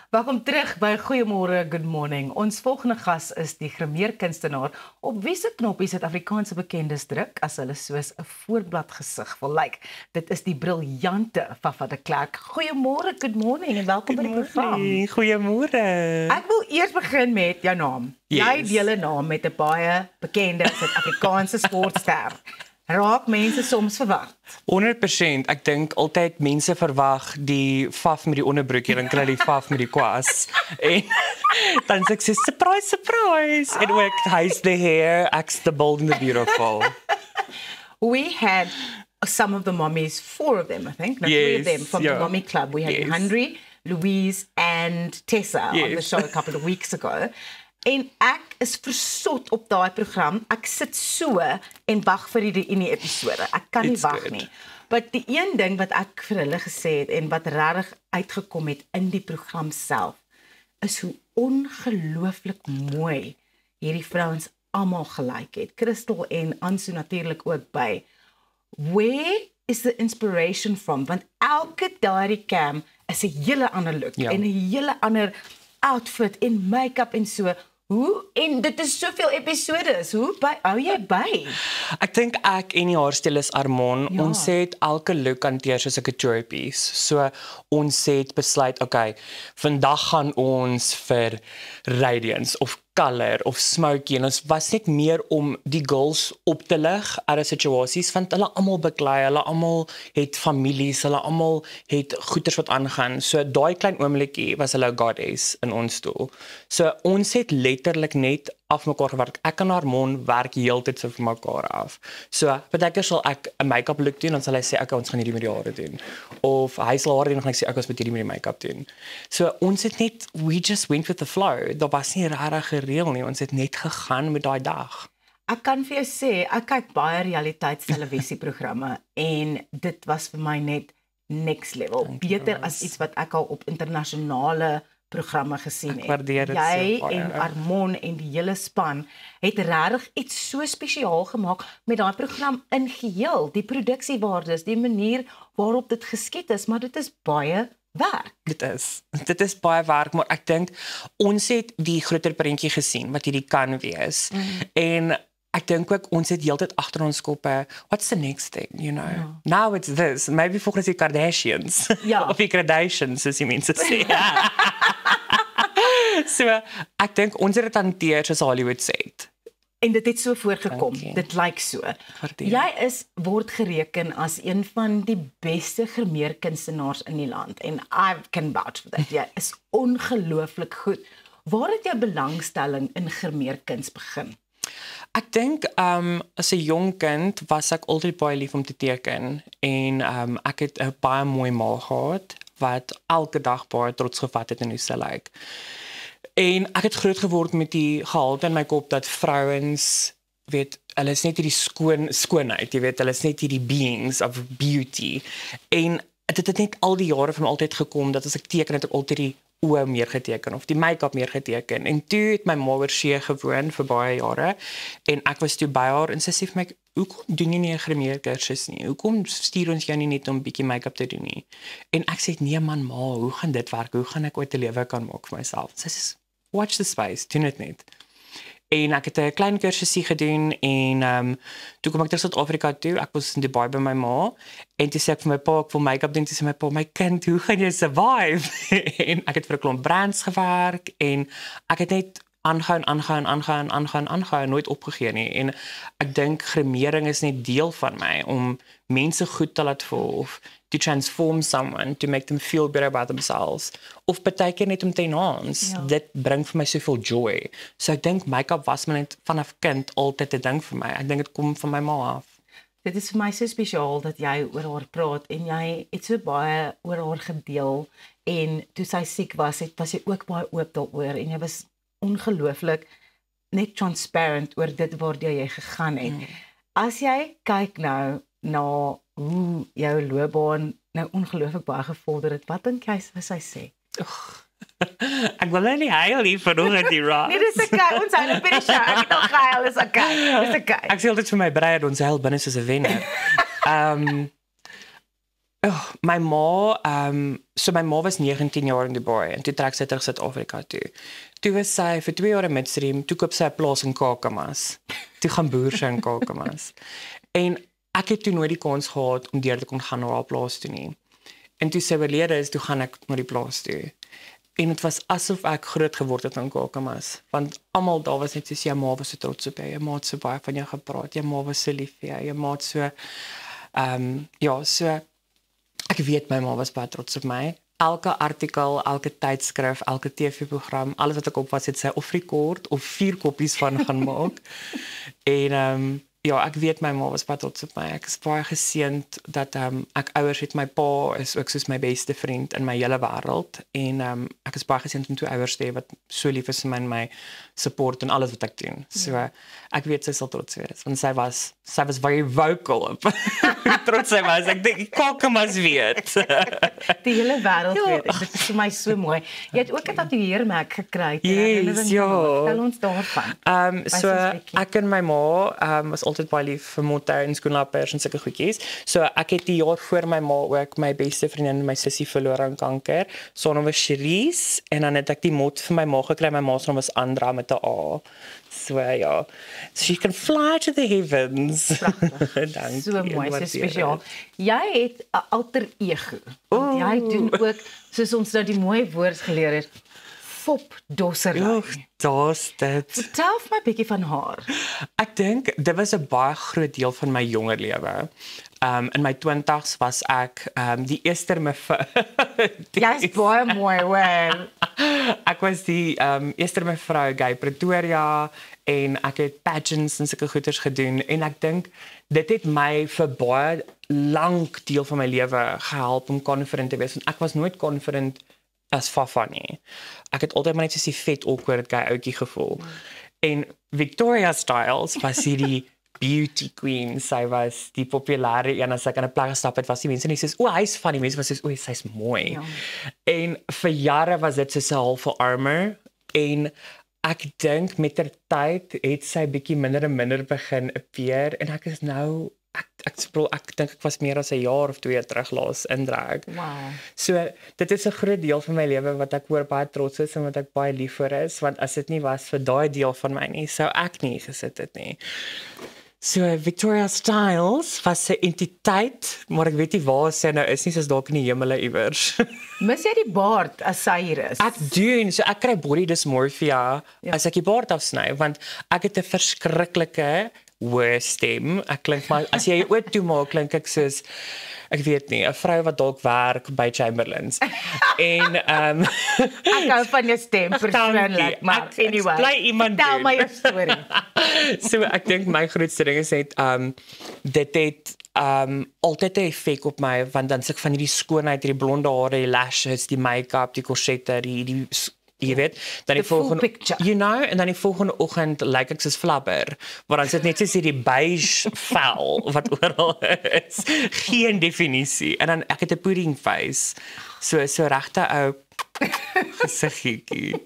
Welkom terug by Goeiemôre, Good Morning. Ons volgende gas is die grimeerkunstenaar op wie se knoppies Suid-Afrikaanse bekendes druk as hulle soos 'n voorblad gesig wil lyk. Dit is die briljante Vafa de Klerk. Goeiemôre, Good Morning en welkom by die program. Goeiemôre. Ek wil eers begin met jou naam. Yes. Jy deel 'n naam met 'n baie bekende Suid-Afrikaanse sportster. Raak mense soms verward? 100%. Ek dink altyd mense verwag die faf met die onderbroekie, dan kry die faf met die kwas. En dan sê ek so, surprise, surprise. En ook, hy's the hair, ek's the bold and the beautiful. We had some of the mommies, 4 of them, I think, no, 3 of them from the Mommy Club. We had Henry, Louise, and Tessa on the show a couple of weeks ago. En ek is versot op daai program. Ek sit so en wag vir die episode. Ek kan nie wag nie. But die een ding wat ek vir hulle gesê het en wat regtig uitgekom het in die program self, is hoe ongelooflik mooi hierdie vrouens almal gelyk het. Crystal en Ansu natuurlik ook by. Where is the inspiration from? Want elke daardie cam is 'n hele ander look en 'n hele ander outfit en make-up en so. Hoe? En dit is soveel episodes. Hoe hou jy by? Ek dink ek en die haarstylist Armon, ons het elke look hanteer soos 'n couture piece. So ons het besluit, okay, vandag gaan ons vir radiance of color of smoky en ons was net meer om die girls op te lig uit situasies want hulle almal beklei, hulle almal het families, hulle almal het goeders wat aangaan. So daai klein oombliekie was hulle goddess in ons stoel. So ons het letterlik net af mekaar gewerk. Ek en Harmon werk heeltyd so vir mekaar af. So partykeer sal ek 'n make-up look doen en sal hy sê okay, ons gaan hierdie met die hare doen. Of hy sal hare doen en gaan ek sê okay, ons moet hierdie met die make-up doen. So ons het net we just went with the flow. Daar was nie regtig reël nie. Ons het net gegaan met daai dag. Ek kan vir jou sê, ek kyk baie realiteitstelevisieprogramme en dit was vir my net next level. Beter as iets wat ek al op internasionale programme gesien het. Jy en Armon en die hele span het regtig iets so spesiaal gemaak met daai program in geheel. Die produksiewaardes, die manier waarop dit geskied is, maar dit is baie werk. Dit is baie werk, maar ek dink ons het die groter prentjie gesien wat hierdie kan wees. En ek dink ook ons het heeltyd agter ons koppe, what's the next thing, you know? Now it's this, maybe volgens die Kardashians. Of die Kardashians, soos die mense sê. So, ek dink ons het dit hanteer soos Hollywood sê. En dit het so voorgekom. Dit lyk so. Jy word gereken as een van die beste grimeerkunstenaars in die land en I can vouch for that. Jy is ongelooflik goed. Waar het jou belangstelling in grimeerkuns begin? Ek dink as 'n jong kind was ek altyd baie lief om te teken en ek het 'n baie mooi ma gehad wat elke dag baie trots gevat het in hoe sy lyk. En ek het groot geword met die gehalte in my kop dat vrouens, weet, hulle is net hierdie skoonheid, jy weet, hulle is net hierdie beings of beauty. En dit het net al die jare van my altyd gekom dat as ek teken het ek altyd die oë meer geteken of die make-up meer geteken. En toe het my ma oor see gewoon vir baie jare en ek was toe by haar en sy sê vir my, hoekom doen jy nie 'n grimeerkursus nie? Hoekom stuur ons jou nie net om 'n bietjie make-up te doen nie? En ek sê, nee man, ma, hoe gaan dit werk? Hoe gaan ek ooit 'n lewe kan maak vir myself? Sy sê, watch the space, doen dit net. En ek het 'n klein kursusie gedoen en toe kom ek terug Suid-Afrika toe. Ek was in Dubai by my ma en toe sê ek vir my pa ek wil make-up doen. Toe sê my pa, my kind, hoe gaan jy survive? En ek het vir 'n klomp brands gewerk en ek het net aangehou, nooit opgegee nie. En ek dink grimering is net deel van my om mense goed te laat voel of to transform someone, to make them feel better about themselves. Of partykeer net om te enhance. Dit bring vir my soveel joy. So ek dink make-up was my net vanaf kind altyd 'n ding vir my. Ek dink dit kom van my ma af. Dit is vir my so spesiaal dat jy oor haar praat en jy het so baie oor haar gedeel en toe sy siek was jy ook baie oop daaroor en jy was ongelooflik net transparent oor dit waardeur jy gegaan het. As jy kyk nou na hoe jou loopbaan nou ongelooflik baie gevorder het, wat dink jy sy sê? Ek wil nie huil hier vanoggend die raas. Nee, dis okay, ons hou net by die show. Ek het al gehuil, is okay. Dis okay. Ek sê altyd vir my breed, ons huil binne soos 'n wenner. my ma, so my ma was 19 jaar in Dubai en toe trek sy terug Suid-Afrika toe. Toe was sy vir 2 jaar in Midstream, toe koop sy 'n plaas in Kakamas. Toe gaan boer sy in Kakamas. En ek het toe nooit die kans gehad om deur te kon gaan na haar plaas toe nie. En toe sy oorlede is, toe gaan ek na die plaas toe. En het was asof ek groot geword het in Kakamas. Want almal daar was net soos, jou ma was so trots op jou, jou ma het so baie van jou gepraat, jou ma was so lief vir jou, jou ma het so, ja, so, ek weet my ma was baie trots op my. Elke artikel, elke tydskrif, elke TV-program, alles wat ek op was, het sy of rekord of 4 kopies van gaan maak. En ja, ek weet my ma was baie trots op my. Ek is baie geseënd dat ek ouers het. My pa is ook soos my beste vriend in my hele wêreld en ek is baie geseënd om 2 ouers te hê wat so lief is vir my en my support en alles wat ek doen. So ek weet sy sal trots wees want sy was very vocal op hoe trots sy was. Ek dink Kakamas weet. Die hele wêreld weet. Dit is vir my so mooi. Jy het ook 'n tatoeëermerk gekry. Yes, ja. Vertel ons daarvan. So ek en my ma was altyd baie lief vir motto en skoenlappers en sulke goedjies. So ek het die jaar voor my ma ook my beste vriendin, my sussie verloor aan kanker. So naam was Cherise en dan het ek die mot vir my ma gekry. My ma se naam was Andra met 'n A. So ja, she can fly to the heavens. Dankie. So mooi, so spesiaal. Jy het 'n alter ego. Want jy doen ook soos ons nou die mooi woord geleer het. Fopdossery. Daar's dit. Vertel my 'n bietjie van haar. Ek dink dit was 'n baie groot deel van my jonger lewe. In my 20's was ek die eerste mevrou. Jy's baie mooi, wel. Ek was die eerste mevrou Gay Pretoria en ek het pageants en sulke goeders gedoen en ek dink dit het my vir baie lank deel van my lewe gehelp om confident te wees want ek was nooit confident as Fafa nie. Ek het altyd maar net soos die vet awkward guy ouetjie gevoel. En Victoria Styles was hierdie beauty queen. Sy was die populêre een as ek aan 'n plek gestap het, was die mense nie soos, "O, hy's funny." Mense was soos, "O, sy's mooi." Ja. En vir jare was dit soos 'n halve armor en ek dink met ter tyd het sy bietjie minder en minder begin appear en ek is nou ek dink ek was meer as 'n jaar of 2 terug laas in drag. Wow. So dit is 'n groot deel van my lewe wat ek oor baie trots is en wat ek baie lief vir is want as dit nie was vir daai deel van my nie, sou ek nie gesit het nie. So Victoria Styles was 'n entiteit, maar ek weet nie waar sy nou is nie, sy's dalk in die hemele iewers. Mis jy die baard as sy hier is? Ek doen, so ek kry body dysmorphia as ek die baard afsny want ek het 'n verskriklike hoë stem. Ek klink maar as jy oop toe maak klink ek soos ek weet nie, 'n vrou wat dalk werk by Chamberlains. En ek hou van jou stem persoonlik, maar anyway. Bly iemand Vertel my 'n storie. So ek dink my grootste ding is net dit het altyd 'n effek op my want dan se ek van hierdie skoonheid, hierdie blonde hare, die lashes, die make-up, die korsette, die jy weet, dan die volgende, you know, en dan die volgende oggend lyk ek soos flabber, want dan sit net soos hierdie beige vel wat oral is, geen definisie, en dan ek het 'n pudding face, so regte ou gesiggie.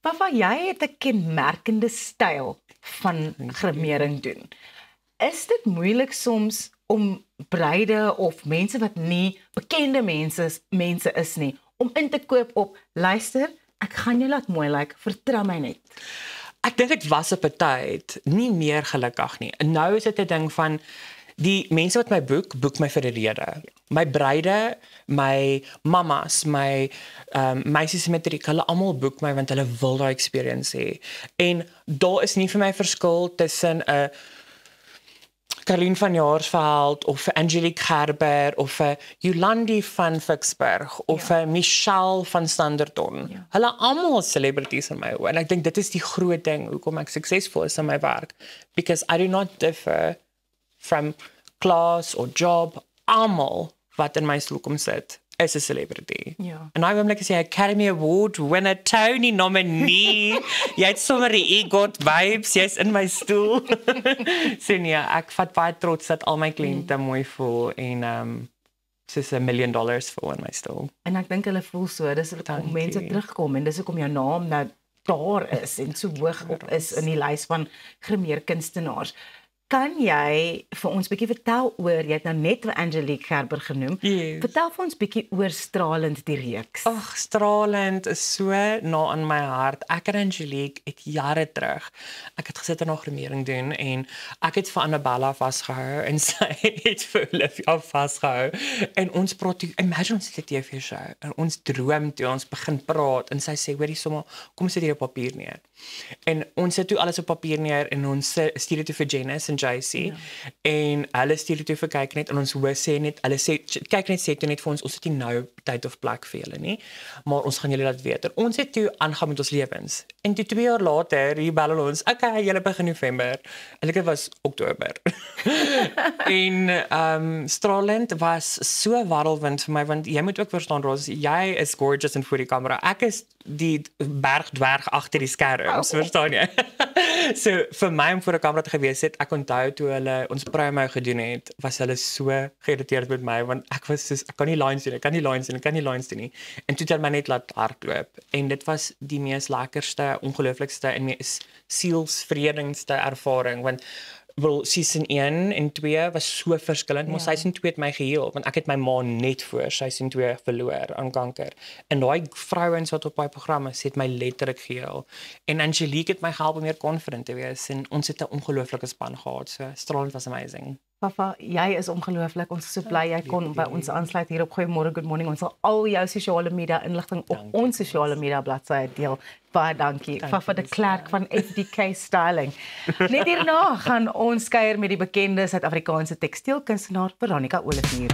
Papa, jy het 'n kenmerkende styl van grimering doen. Is dit moeilik soms om bruide of mense wat nie bekende mense is nie, om in te koop op, luister, ek gaan jou laat mooi lyk, vertrou my net. Ek dink ek was op 'n tyd nie meer gelukkig nie. En nou is dit 'n ding van die mense wat my boek my vir 'n rede. My bruide, my mamas, my meisies met matriek, hulle almal boek my want hulle wil daai experience hê. En daar is nie vir my verskil tussen 'n Caroline van Jaarsveld of Angelique Gerber of Jolandi van Vicksburg of Michelle van Standerton. Ja. Hulle almal celebrities in my oë en ek dink dit is die groot ding hoekom ek suksesvol is in my werk because I do not differ from class or job. Almal wat in my stoel kom sit is 'n celebrity. Ja. En nou wil ek sê Academy Award winner, Tony nominee. Jy het sommer die EGOT vibes, jy's in my stoel. So nee, ek vat baie trots dat al my kliënte mooi voel en soos $1 million voel in my stoel. En ek dink hulle voel so, dis hoekom mense terugkom en dis hoekom jou naam nou daar is en so hoog op is in die lys van grimeerkunstenaars. Kan jy vir ons bietjie vertel oor, jy het nou net Angelique Gerber genoem, vertel vir ons bietjie oor Stralend die reeks. Ag, Stralend is so na aan my hart. Ek en Angelique het jare terug, ek het gesit en 'n grimering doen en ek het vir Annabella vasgehou en sy het vir Olivia vasgehou en ons praat, imagine ons het 'n TV-show en ons droom toe ons begin praat en sy sê, hoorie sommer, kom sit hier op papier neer. En ons sit toe alles op papier neer en ons stuur dit toe vir Janice en JC en hulle stuur dit toe vir kyk net en ons hoor sê net, hulle sê, kyk net sê toe net vir ons het nie nou tyd of plek vir julle nie, maar ons gaan julle laat weet. En ons het toe aangaan met ons lewens. En toe 2 jaar later, hier bel hulle ons, okay, julle begin November. En dit was Oktober. En Stralend was so warrelwind vir my, want jy moet ook verstaan, Ros, jy is gorgeous in voor die kamera. Ek is die bergdwerg agter die skerms, verstaan jy? So vir my om voor 'n kamera te gewees het, ek onthou toe hulle ons promo gedoen het, was hulle so geïrriteerd met my want ek was soos ek kan nie lines doen nie. En toe het hulle my net laat hardloop en dit was die mees lekkerste, ongelooflikste en mees sielsvredendste ervaring want wel season 1 en 2 was so verskillend, maar season 2 het my geheel want ek het my ma net voor season 2 verloor aan kanker. En daai vrouens wat op daai programme het my letterlik geheel. En Angelique het my gehelp om meer confident te wees en ons het 'n ongelooflike span gehad. So Stralend was amazing. Papa, jy is ongelooflik. Ons is so bly jy kon by ons aansluit hier op Goeiemôre Good Morning. Ons sal al jou sosiale media inligting op ons sosiale media bladsy deel. Baie dankie. Papa de Klerk van FDK Styling. Net hierna gaan ons kuier met die bekende Suid-Afrikaanse tekstielkunstenaar Veronica Olivier.